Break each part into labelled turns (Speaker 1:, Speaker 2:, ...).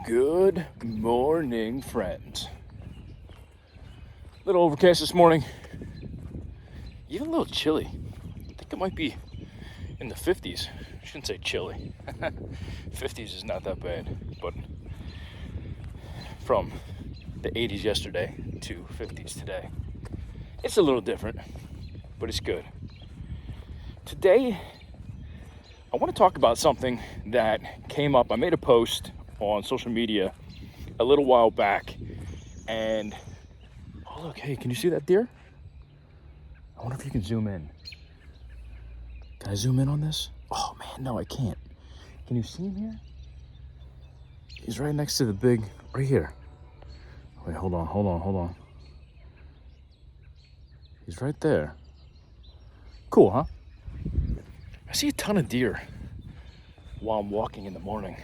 Speaker 1: Good morning, friends. A little overcast this morning. Even a little chilly. I think it might be in the 50s. I shouldn't say chilly. 50s is not that bad, but from the 80s yesterday to 50s today, it's a little different, but it's good. Today, I want to talk about something that came up. I made a post on social media a little while back, and oh look, hey, can you see that deer? I wonder if you can zoom in. Can I zoom in on this? Oh man, no, I can't. Can you see him here? He's right next to the big, right here. Wait, hold on. He's right there. Cool, huh? I see a ton of deer while I'm walking in the morning.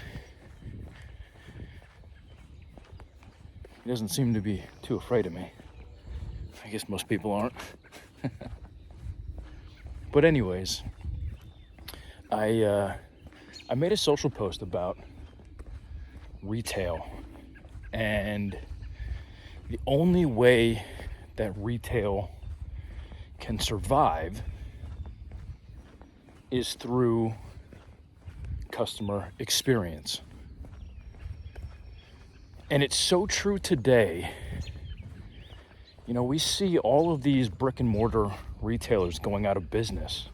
Speaker 1: He doesn't seem to be too afraid of me. I guess most people aren't. But anyways, I made a social post about retail, and the only way that retail can survive is through customer experience. And it's so true today. You know, we see all of these brick and mortar retailers going out of business.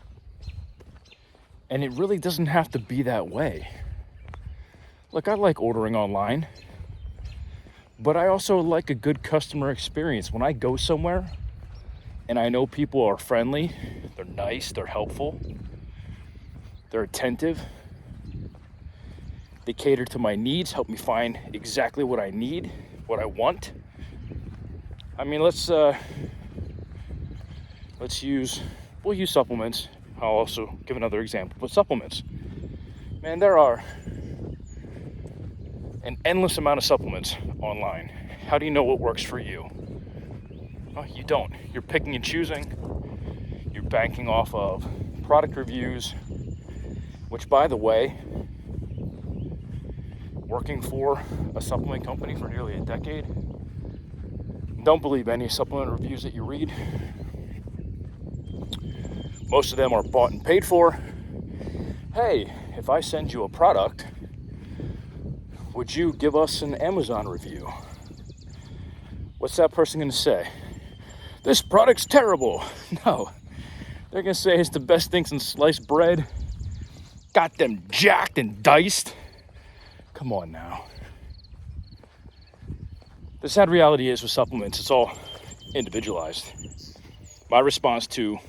Speaker 1: And it really doesn't have to be that way. Look, I like ordering online, but I also like a good customer experience. When I go somewhere and I know people are friendly, they're nice, they're helpful, they're attentive, they cater to my needs, help me find exactly what I need, what I want. I mean, we'll use supplements. I'll also give another example, but supplements. Man, there are an endless amount of supplements online. How do you know what works for you? Well, you don't. You're picking and choosing. You're banking off of product reviews, which, by the way, working for a supplement company for nearly a decade, don't believe any supplement reviews that you read. Most of them are bought and paid for. Hey, if I send you a product, would you give us an Amazon review? What's that person going to say? This product's terrible. No, they're going to say it's the best thing since sliced bread. Got them jacked and diced. Come on now. The sad reality is with supplements, it's all individualized. My response to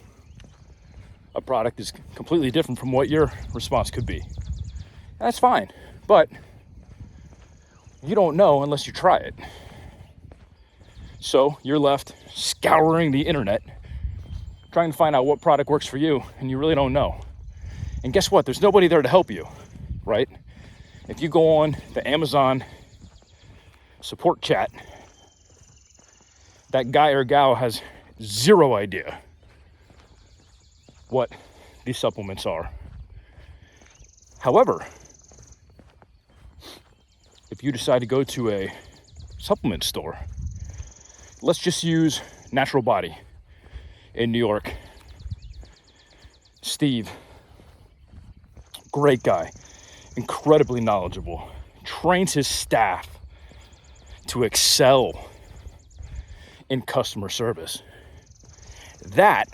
Speaker 1: a product is completely different from what your response could be. That's fine, but you don't know unless you try it. So you're left scouring the internet, trying to find out what product works for you, and you really don't know. And guess what? There's nobody there to help you, right? If you go on the Amazon support chat, that guy or gal has zero idea what these supplements are. However, if you decide to go to a supplement store, let's just use Natural Body in New York. Steve, great guy, incredibly knowledgeable, trains his staff to excel in customer service. That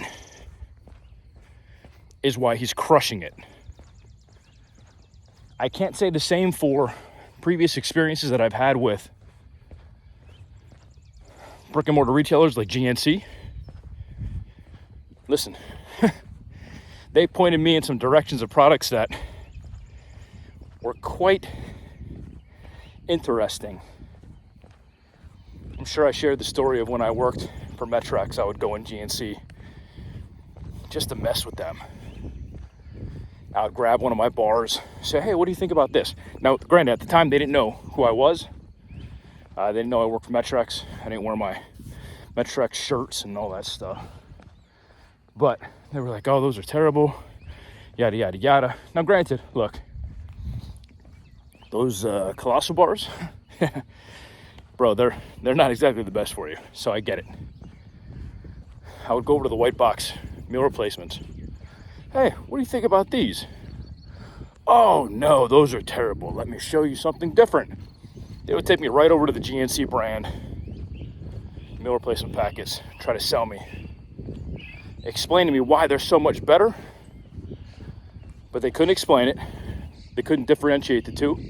Speaker 1: is why he's crushing it. I can't say the same for previous experiences that I've had with brick and mortar retailers like GNC. Listen, they pointed me in some directions of products that were quite interesting. I'm sure I shared the story of when I worked for Metrex, I would go in GNC just to mess with them. I would grab one of my bars, say, hey, what do you think about this? Now, granted, at the time, they didn't know who I was. They didn't know I worked for Metrex. I didn't wear my Metrex shirts and all that stuff. But they were like, oh, those are terrible, yada, yada, yada. Now, granted, look, those colossal bars, bro, they're not exactly the best for you. So I get it. I would go over to the white box meal replacements. Hey, what do you think about these? Oh no, those are terrible. Let me show you something different. They would take me right over to the GNC brand meal replacement packets, try to sell me, explain to me why they're so much better, but they couldn't explain it. They couldn't differentiate the two,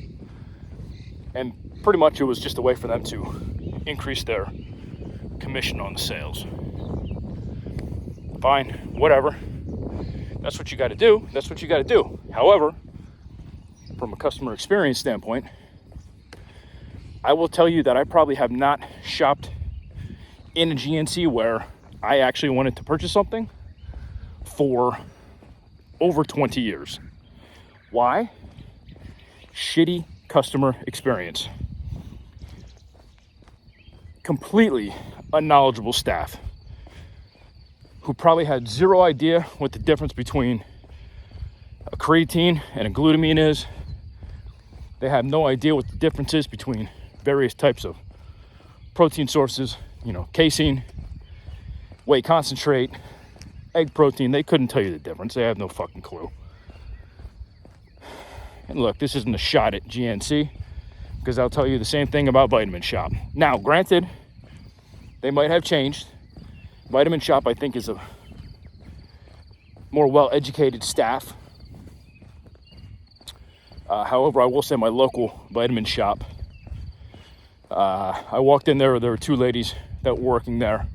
Speaker 1: and pretty much it was just a way for them to increase their commission on the sales. Fine, whatever. That's what you got to do. That's what you got to do. However, from a customer experience standpoint, I will tell you that I probably have not shopped in a GNC where I actually wanted to purchase something for over 20 years. Why? Shitty customer experience. Completely unknowledgeable staff who probably had zero idea what the difference between a creatine and a glutamine is. They have no idea what the difference is between various types of protein sources, casein, whey concentrate, egg protein. They couldn't tell you the difference. They have no fucking clue. And look, this isn't a shot at GNC, because I'll tell you the same thing about Vitamin Shop. Now, granted, they might have changed. Vitamin Shop, I think, is a more well-educated staff. However, I will say my local Vitamin Shop, I walked in there were two ladies that were working there.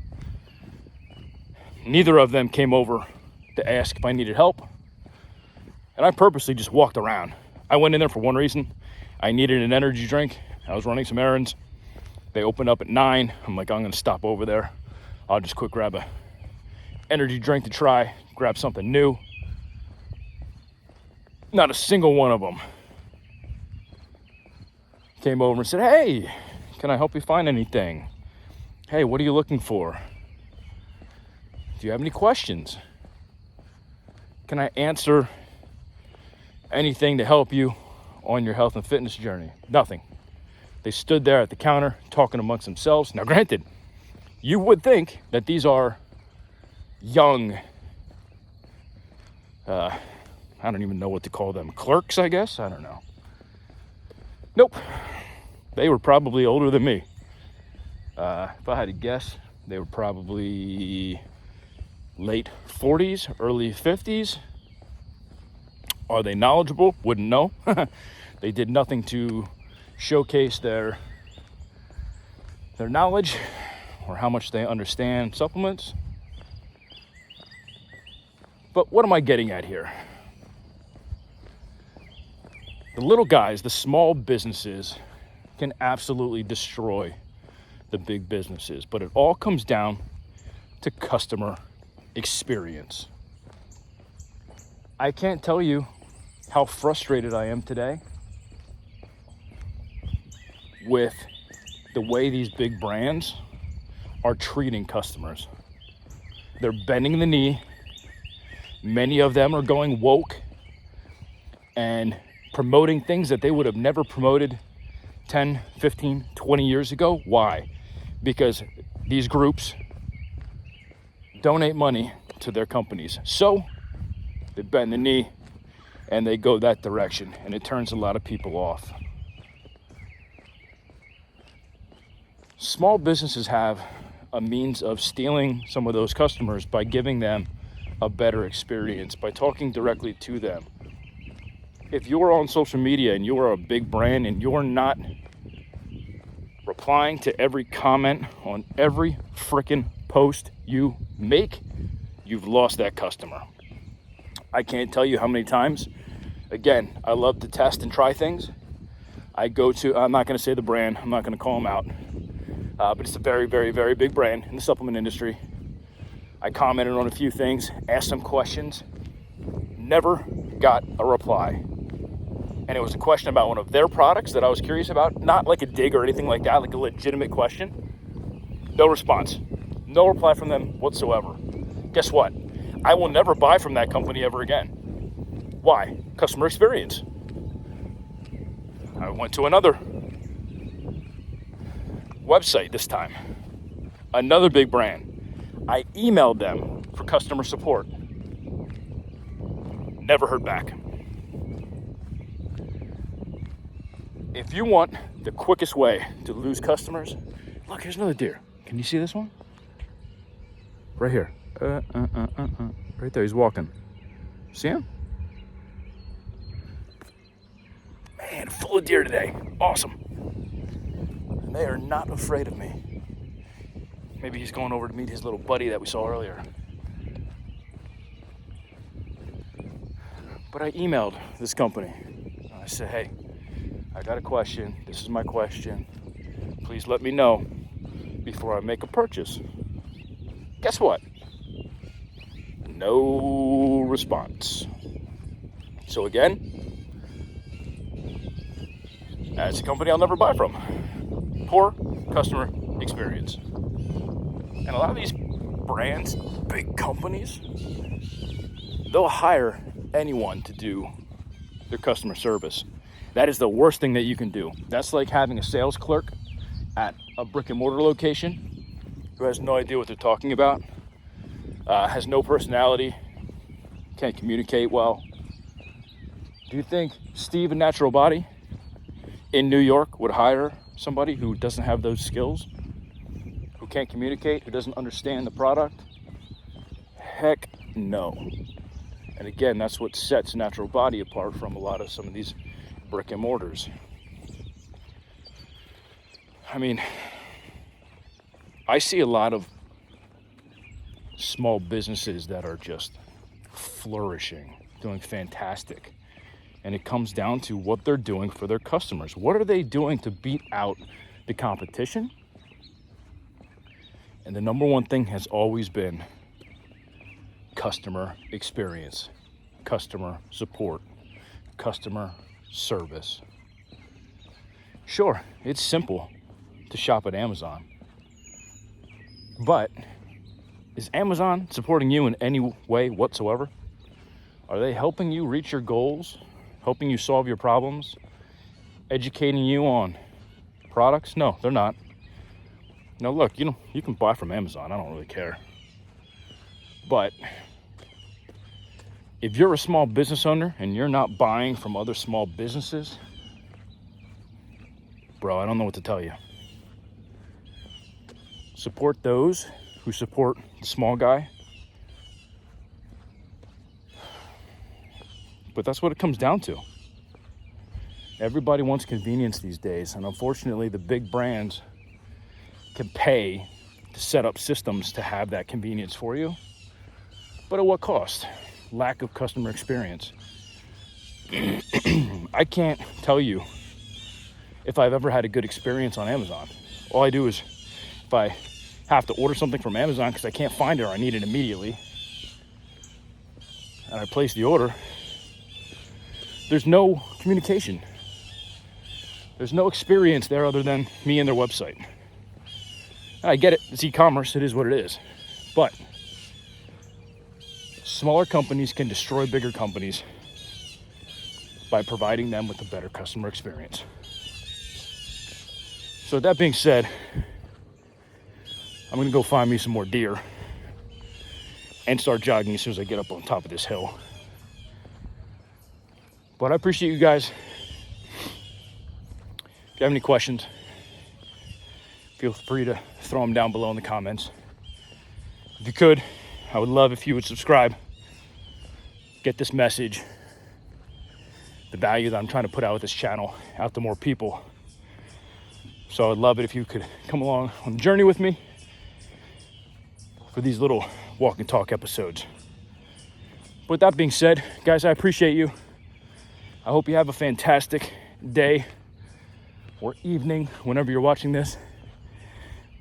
Speaker 1: Neither of them came over to ask if I needed help, and I purposely just walked around. I went in there for one reason. I needed an energy drink. I was running some errands. They opened up at 9. I'm like, I'm gonna stop over there. I'll just quick grab a energy drink to try, grab something new. Not a single one of them came over and said, hey, can I help you find anything? Hey, what are you looking for? Do you have any questions? Can I answer anything to help you on your health and fitness journey? Nothing. They stood there at the counter talking amongst themselves. Now, granted, you would think that these are young, I don't even know what to call them, clerks, I guess? I don't know. Nope. They were probably older than me. If I had to guess, they were probably late 40s, early 50s. Are they knowledgeable? Wouldn't know. They did nothing to showcase their knowledge or how much they understand supplements. But what am I getting at here? The little guys, the small businesses, can absolutely destroy the big businesses, but it all comes down to customer experience. I can't tell you how frustrated I am today with the way these big brands are treating customers. They're bending the knee. Many of them are going woke and promoting things that they would have never promoted 10, 15, 20 years ago. Why? Because these groups donate money to their companies. So they bend the knee and they go that direction, and it turns a lot of people off. Small businesses have a means of stealing some of those customers by giving them a better experience, by talking directly to them. If you're on social media and you're a big brand and you're not replying to every comment on every frickin' post you make, you've lost that customer. I can't tell you how many times, again, I love to test and try things. I go to, I'm not going to say the brand, I'm not going to call them out, but it's a very, very, very big brand in the supplement industry. I commented on a few things, asked some questions, never got a reply. And it was a question about one of their products that I was curious about, not like a dig or anything like that, like a legitimate question. No response, no reply from them whatsoever. Guess what? I will never buy from that company ever again. Why? Customer experience. I went to another website this time, another big brand. I emailed them for customer support. Never heard back. If you want the quickest way to lose customers, look, here's another deer. Can you see this one? Right here. Right there, he's walking. See him? Man, full of deer today. Awesome. And they are not afraid of me. Maybe he's going over to meet his little buddy that we saw earlier. But I emailed this company. I said, hey, I got a question. This is my question. Please let me know before I make a purchase. Guess what? No response. So again, that's a company I'll never buy from. Poor customer experience. And a lot of these brands, big companies, they'll hire anyone to do their customer service. That is the worst thing that you can do. That's like having a sales clerk at a brick and mortar location who has no idea what they're talking about, has no personality, can't communicate well. Do you think Steve in Natural Body in New York would hire somebody who doesn't have those skills, who can't communicate, who doesn't understand the product? Heck no. And again, that's what sets Natural Body apart from a lot of some of these brick and mortars. I mean, I see a lot of small businesses that are just flourishing, doing fantastic. And it comes down to what they're doing for their customers. What are they doing to beat out the competition? And the number one thing has always been customer experience, customer support, customer service. Sure, it's simple to shop at Amazon, but is Amazon supporting you in any way whatsoever? Are they helping you reach your goals, helping you solve your problems, educating you on products? No, they're not. Now look, you can buy from Amazon, I don't really care. But if you're a small business owner and you're not buying from other small businesses, bro, I don't know what to tell you. Support those who support the small guy. But that's what it comes down to. Everybody wants convenience these days, and unfortunately the big brands can pay to set up systems to have that convenience for you. But at what cost? Lack of customer experience. I can't tell you if I've ever had a good experience on Amazon. All I do is, if I have to order something from Amazon because I can't find it or I need it immediately, and I place the order, there's no communication. There's no experience there other than me and their website. And I get it, it's e-commerce, it is what it is. But smaller companies can destroy bigger companies by providing them with a better customer experience. So with that being said, I'm gonna go find me some more deer and start jogging as soon as I get up on top of this hill. But I appreciate you guys. If you have any questions, feel free to throw them down below in the comments. If you could, I would love if you would subscribe, get this message, the value that I'm trying to put out with this channel, out to more people. So I'd love it if you could come along on the journey with me for these little walk and talk episodes. With that being said, guys, I appreciate you. I hope you have a fantastic day or evening whenever you're watching this.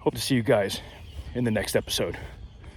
Speaker 1: Hope to see you guys in the next episode.